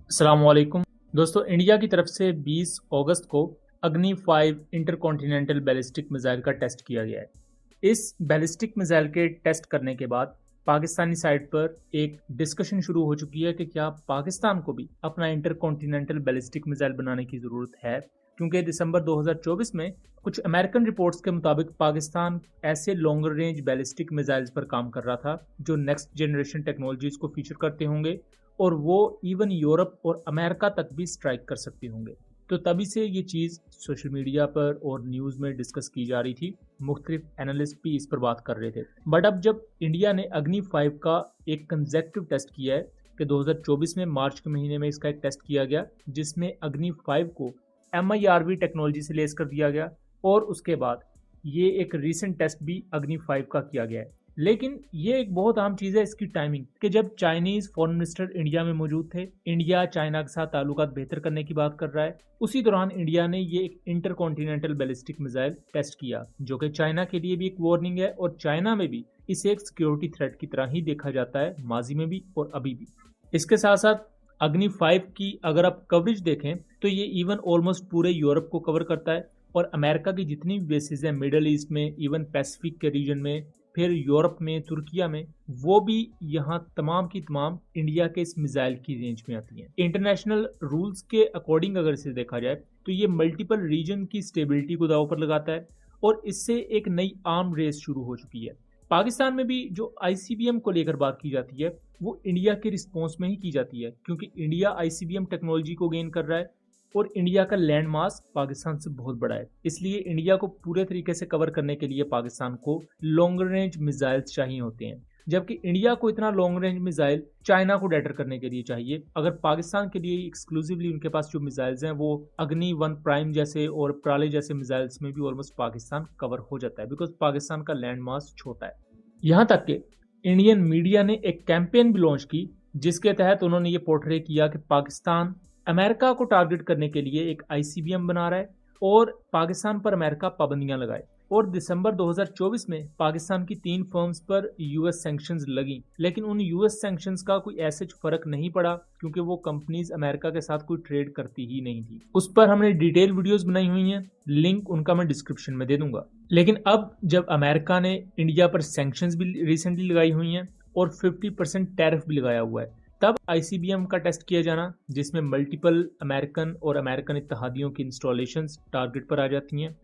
अस्सलाम वालेकुम दोस्तों, इंडिया की तरफ से 20 अगस्त को अग्नि 5 इंटरकॉन्टिनेंटल बैलिस्टिक मिसाइल का टेस्ट किया गया है। इस बैलिस्टिक मिसाइल के टेस्ट करने के बाद पाकिस्तानी साइड पर एक डिस्कशन शुरू हो चुकी है कि क्या पाकिस्तान को भी अपना इंटरकॉन्टिनेंटल बैलिस्टिक मिसाइल बनाने की ज़रूरत है, क्योंकि दिसंबर 2024 में कुछ अमेरिकन रिपोर्ट्स के मुताबिक पाकिस्तान ऐसे लॉन्गर रेंज बैलिस्टिक मिसाइल्स पर काम कर रहा था जो नेक्स्ट जनरेशन टेक्नोलॉजीज को फीचर करते होंगे और वो इवन यूरोप और अमेरिका तक भी स्ट्राइक कर सकते होंगे। तो तभी से ये चीज़ सोशल मीडिया पर और न्यूज़ में डिस्कस की जा रही थी। मुख्तलिफ एनालिस्ट भी इस पर बात कर रहे थे। बट अब जब इंडिया ने अग्नि 5 का एक कंसेक्टिव टेस्ट किया है कि 2024 में मार्च के महीने में इसका एक टेस्ट किया गया, जिसमें अग्नि 5 को MIRV टेक्नोलॉजी से लेस कर दिया गया और उसके बाद ये एक रीसेंट टेस्ट भी अग्नि 5 का किया गया है। लेकिन ये एक बहुत अहम चीज़ है इसकी टाइमिंग, कि जब चाइनीज़ फॉरेन मिनिस्टर इंडिया में मौजूद थे, इंडिया चाइना के साथ ताल्लुकात बेहतर करने की बात कर रहा है, उसी दौरान इंडिया ने ये एक इंटरकॉन्टिनेंटल बैलिस्टिक मिसाइल टेस्ट किया, जो कि चाइना के लिए भी एक वार्निंग है और चाइना में भी इसे एक सिक्योरिटी थ्रेट की तरह ही देखा जाता है, माजी में भी और अभी भी। इसके साथ साथ अग्नि 5 की अगर आप कवरेज देखें तो ये इवन ऑलमोस्ट पूरे यूरोप को कवर करता है और अमेरिका की जितनी भी बेसिस हैं मिडल ईस्ट में, इवन पैसिफिक के रीजन में, फिर यूरोप में, तुर्किया में, वो भी यहाँ तमाम की तमाम इंडिया के इस मिसाइल की रेंज में आती हैं। इंटरनेशनल रूल्स के अकॉर्डिंग अगर इसे देखा जाए तो ये मल्टीपल रीजन की स्टेबिलिटी को दांव पर लगाता है और इससे एक नई आर्म रेस शुरू हो चुकी है। पाकिस्तान में भी जो ICBM को लेकर बात की जाती है वो इंडिया के रिस्पॉन्स में ही की जाती है, क्योंकि इंडिया ICBM टेक्नोलॉजी को गेन कर रहा है और इंडिया का लैंड मास पाकिस्तान से बहुत बड़ा है। इसलिए इंडिया को पूरे तरीके से कवर करने के लिए पाकिस्तान को लॉन्ग रेंज मिसाइल्स चाहिए होते हैं, जबकि इंडिया को इतना लॉन्ग रेंज मिसाइल चाइना को डेटर करने के लिए चाहिए। अगर पाकिस्तान के लिए एक्सक्लूसिवली उनके पास जो मिसाइल्स हैं वो अग्नि 1 प्राइम जैसे और प्राले जैसे मिसाइल्स में भी ऑलमोस्ट पाकिस्तान कवर हो जाता है, बिकॉज पाकिस्तान का लैंड मास छोटा है। यहाँ तक कि इंडियन मीडिया ने एक कैंपेन भी लॉन्च की जिसके तहत उन्होंने ये पोर्ट्रे किया कि पाकिस्तान अमेरिका को टारगेट करने के लिए एक ICBM बना रहा है और पाकिस्तान पर अमेरिका पाबंदियां लगाए। और दिसंबर 2024 में पाकिस्तान की 3 फर्म्स पर US सैंक्शंस लगी, लेकिन उन US सैंक्शंस का कोई ऐसे फर्क नहीं पड़ा क्योंकि वो कंपनीज अमेरिका के साथ कोई ट्रेड करती ही नहीं थी। उस पर हमने डिटेल वीडियोस बनाई हुई हैं, लिंक उनका मैं डिस्क्रिप्शन में दे दूंगा। लेकिन अब जब अमेरिका ने इंडिया पर सैंक्शंस भी रिसेंटली लगाई हुई हैं और 50% टैरिफ भी लगाया हुआ है, तब ICBM का टेस्ट किया जाना, जिसमें मल्टीपल अमेरिकन और अमेरिकन इत्तेहादियों की इंस्टॉलेशंस टारगेट पर आ जाती हैं,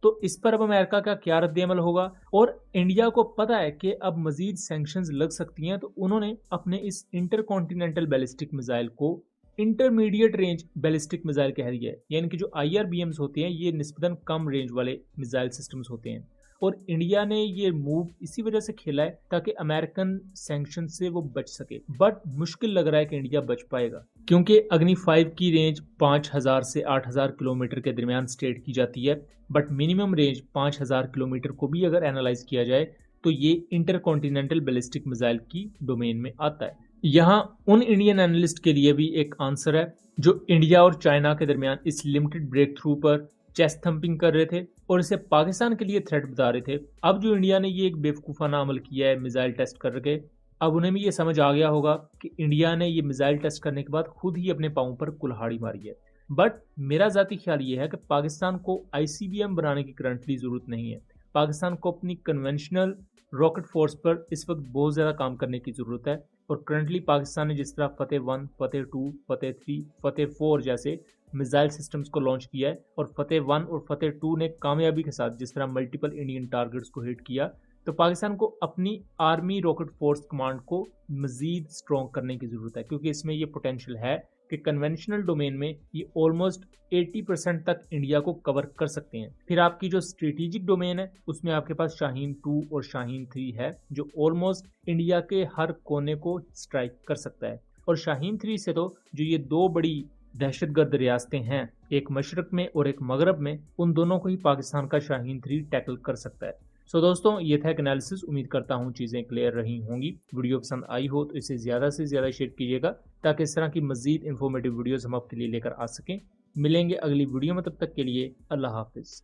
तो इस पर अब अमेरिका का क्या रद्द-ए-अमल होगा। और इंडिया को पता है कि अब मजीद सैंक्शंस लग सकती हैं, तो उन्होंने अपने इस इंटरकॉन्टिनेंटल बैलिस्टिक मिसाइल को इंटरमीडिएट रेंज बैलिस्टिक मिसाइल कह दिया है। यानी कि जो IRBMs होते हैं ये निस्बतन कम रेंज वाले मिसाइल सिस्टम्स होते हैं और इंडिया ने ये मूव इसी वजह से खेला है ताकि अमेरिकन सैंक्शन से वो बच सके। बट मुश्किल लग रहा है कि इंडिया बच पाएगा, क्योंकि अग्नि 5 की रेंज 5000 से 8000 किलोमीटर के दरमियान स्टेट की जाती है, बट मिनिमम रेंज 5000 किलोमीटर को भी अगर एनालाइज किया जाए तो ये इंटरकॉन्टिनेंटल बैलिस्टिक मिसाइल की डोमेन में आता है। यहाँ उन इंडियन एनालिस्ट के लिए भी एक आंसर है जो इंडिया और चाइना के दरमियान इस लिमिटेड ब्रेक थ्रू पर चेस्ट थंपिंग कर रहे थे और इसे पाकिस्तान के लिए थ्रेट बता रहे थे। अब जो इंडिया ने ये एक बेवकूफ़ाना अमल किया है मिसाइल टेस्ट करके, अब उन्हें भी ये समझ आ गया होगा कि इंडिया ने ये मिसाइल टेस्ट करने के बाद खुद ही अपने पाँव पर कुल्हाड़ी मारी है। बट मेरा ज़ाती ख्याल ये है कि पाकिस्तान को ICBM बनाने की करंटली ज़रूरत नहीं है। पाकिस्तान को अपनी कन्वेंशनल रॉकेट फोर्स पर इस वक्त बहुत ज़्यादा काम करने की ज़रूरत है और करंटली पाकिस्तान ने जिस तरह फतेह 1, फतेह 2, फतेह 3, फतेह 4 जैसे मिसाइल सिस्टम्स को लॉन्च किया है और फतेह 1 और फतेह 2 ने कामयाबी के साथ जिस तरह मल्टीपल इंडियन टारगेट्स को हिट किया, तो पाकिस्तान को अपनी आर्मी रॉकेट फोर्स कमांड को मजीद स्ट्रॉन्ग करने की ज़रूरत है, क्योंकि इसमें ये पोटेंशियल है कि कन्वेंशनल डोमेन में ये ऑलमोस्ट 80% तक इंडिया को कवर कर सकते हैं। फिर आपकी जो स्ट्रेटेजिक डोमेन है उसमें आपके पास शाहीन 2 और शाहीन 3 है जो ऑलमोस्ट इंडिया के हर कोने को स्ट्राइक कर सकता है। और शाहीन 3 से तो जो ये 2 बड़ी दहशतगर्द रियासतें हैं, एक मशरक में और एक मगरब में, उन दोनों को ही पाकिस्तान का शाहीन 3 टैकल कर सकता है। सो दोस्तों, ये था एक एनालिसिस। उम्मीद करता हूँ चीज़ें क्लियर रही होंगी। वीडियो पसंद आई हो तो इसे ज़्यादा से ज़्यादा शेयर कीजिएगा ताकि इस तरह की मज़ीद इन्फॉर्मेटिव वीडियोज़ हम आपके लिए लेकर आ सकें। मिलेंगे अगली वीडियो में, तब तक के लिए अल्लाह हाफिज़।